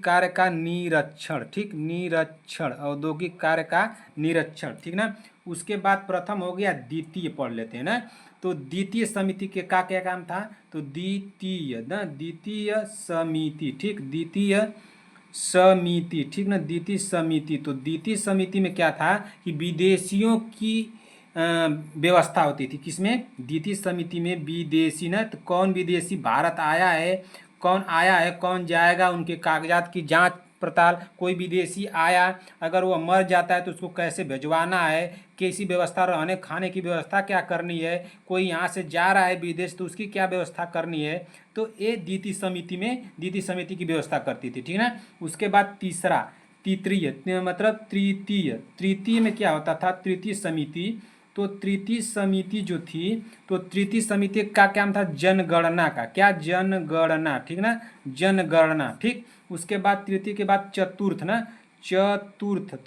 कार्य का निरीक्षण, ठीक, निरीक्षण, औद्योगिक कार्य का निरीक्षण, ठीक ना। उसके बाद प्रथम हो गया, द्वितीय पढ़ लेते हैं ना। तो द्वितीय समिति के का क्या काम था? तो द्वितीय समिति, ठीक, द्वितीय समिति, ठीक ना, द्वितीय समिति। तो द्वितीय समिति में क्या था कि विदेशियों की व्यवस्था होती थी। किसमें? द्वितीय समिति में विदेशी ना, तो कौन विदेशी भारत आया है, कौन जाएगा, उनके कागजात की जांच पड़ताल। कोई विदेशी आया, अगर वो मर जाता है तो उसको कैसे भिजवाना है, कैसी व्यवस्था, रहने खाने की व्यवस्था क्या करनी है, कोई यहाँ से जा रहा है विदेश तो उसकी क्या व्यवस्था करनी है। तो ये द्वितीय समिति की व्यवस्था करती थी, ठीक ना। उसके बाद तृतीय में क्या होता था? तृतीय समिति, तो तृतीय समिति जो थी, तो तृतीय समिति का काम था जनगणना का। क्या? जनगणना, ठीक ना, जनगणना, ठीक। उसके बाद तृतीय के बाद चतुर्थ ना, तो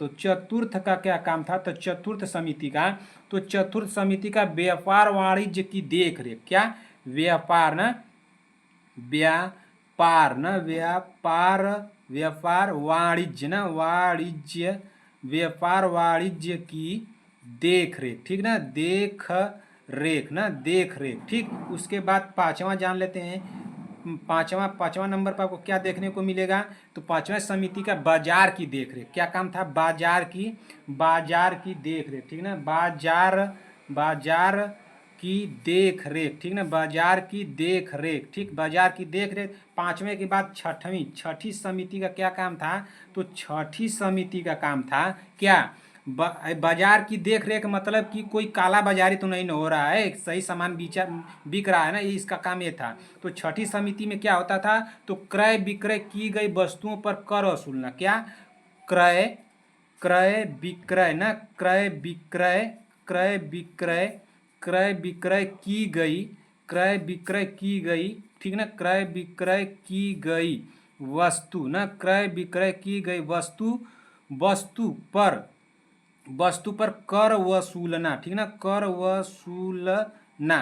चतुर्थ का क्या काम था? तो चतुर्थ समिति का, तो चतुर्थ समिति का व्यापार वाणिज्य की देख रेख। क्या? व्यापार वाणिज्य की देख रेख, ठीक ना, देख रेख, ठीक। उसके बाद 5वां जान लेते हैं। 5वां नंबर पर आपको क्या देखने को मिलेगा? तो 5वें समिति का बाजार की देख रेख। क्या काम था? बाजार की देख रेख, ठीक ना, बाजार की देख रेख, ठीक ना, बाजार की देख रेख, ठीक, बाजार की देख रेख। 5वें के बाद छठी समिति का क्या काम था? तो छठी समिति का काम था क्या? बाजार की देख रेख, मतलब कि कोई काला बाजारी तो नहीं हो रहा है, सही सामान बिक रहा है ना, ये इसका काम ये था। तो छठी समिति में क्या होता था? तो क्रय विक्रय की गई वस्तुओं पर कर वसूलना। क्या? क्रय विक्रय ना, क्रय विक्रय की गई, ठीक ना, क्रय विक्रय की गई वस्तु ना, क्रय विक्रय की गई वस्तु पर कर वसूलना, ठीक ना, कर वसूलना।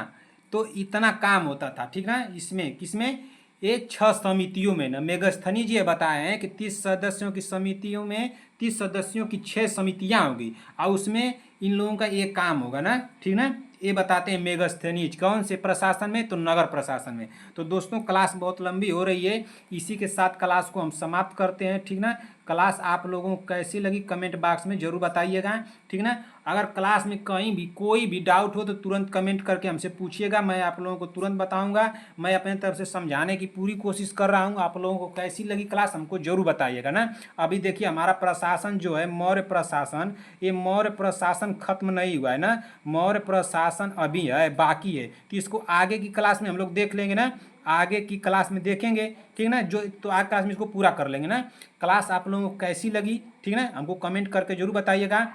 तो इतना काम होता था, ठीक ना। इसमें किसमें? ये 6 समितियों में ना। मेगास्थनीज ये बताए हैं कि 30 सदस्यों की समितियों में 30 सदस्यों की 6 समितियां होगी और उसमें इन लोगों का एक काम होगा ना, ठीक ना। ये बताते हैं मेगास्थनीज। कौन से प्रशासन में? तो नगर प्रशासन में। तो दोस्तों, क्लास बहुत लंबी हो रही है, इसी के साथ क्लास को हम समाप्त करते हैं, ठीक ना। क्लास आप लोगों को कैसी लगी कमेंट बॉक्स में जरूर बताइएगा, ठीक ना। अगर क्लास में कहीं भी कोई भी डाउट हो तो तुरंत कमेंट करके हमसे पूछिएगा, मैं आप लोगों को तुरंत बताऊंगा। मैं अपने तरफ से समझाने की पूरी कोशिश कर रहा हूँ। आप लोगों को कैसी लगी क्लास हमको जरूर बताइएगा ना। अभी देखिए, हमारा प्रशासन जो है मौर्य प्रशासन, ये मौर्य प्रशासन खत्म नहीं हुआ है ना, मौर्य प्रशासन अभी है, बाकी है। तो इसको आगे की क्लास में हम लोग देख लेंगे ना। आगे की क्लास में देखेंगे, ठीक ना। जो तो आज क्लास में इसको पूरा कर लेंगे ना। क्लास आप लोगों को कैसी लगी, ठीक ना, हमको कमेंट करके जरूर बताइएगा,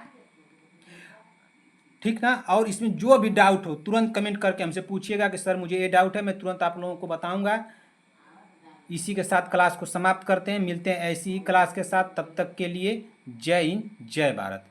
ठीक ना। और इसमें जो भी डाउट हो तुरंत कमेंट करके हमसे पूछिएगा कि सर मुझे ये डाउट है, मैं तुरंत आप लोगों को बताऊंगा। इसी के साथ क्लास को समाप्त करते हैं, मिलते हैं ऐसी ही क्लास के साथ, तब तक के लिए जय हिंद जय भारत।